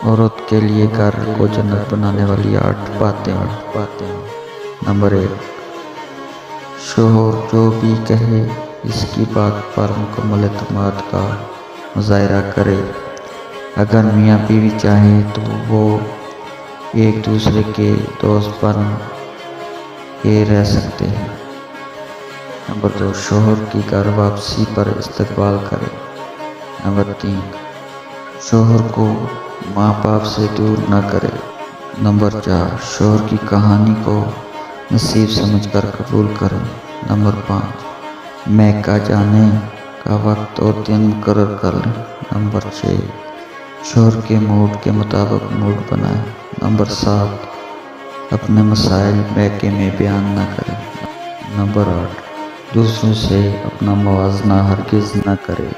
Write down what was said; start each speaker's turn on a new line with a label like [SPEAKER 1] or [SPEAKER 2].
[SPEAKER 1] औरत के लिए घर को जन्नत बनाने वाली 8 बातें। नंबर 1, शोहर जो भी कहे इसकी बात पर मुकम्मल एतमाद का मुजाहरा करे। अगर मियाँ बीवी चाहें तो वो एक दूसरे के दोस्त बन के रह सकते हैं। नंबर 2, शोहर की घर वापसी पर इस्तकबाल करे। नंबर 3, शोहर को माँ बाप से दूर न करे। नंबर 4, शोहर की कहानी को नसीब समझकर कबूल करें। नंबर 5, मैका जाने का वक्त और दिन मुकर्रर कर लें। नंबर 6, शोहर के मूड के मुताबिक मूड बनाएं। नंबर 7, अपने मसाइल मैके में बयान न करें। नंबर 8, दूसरों से अपना मुवाजना हरगिज़ न करे।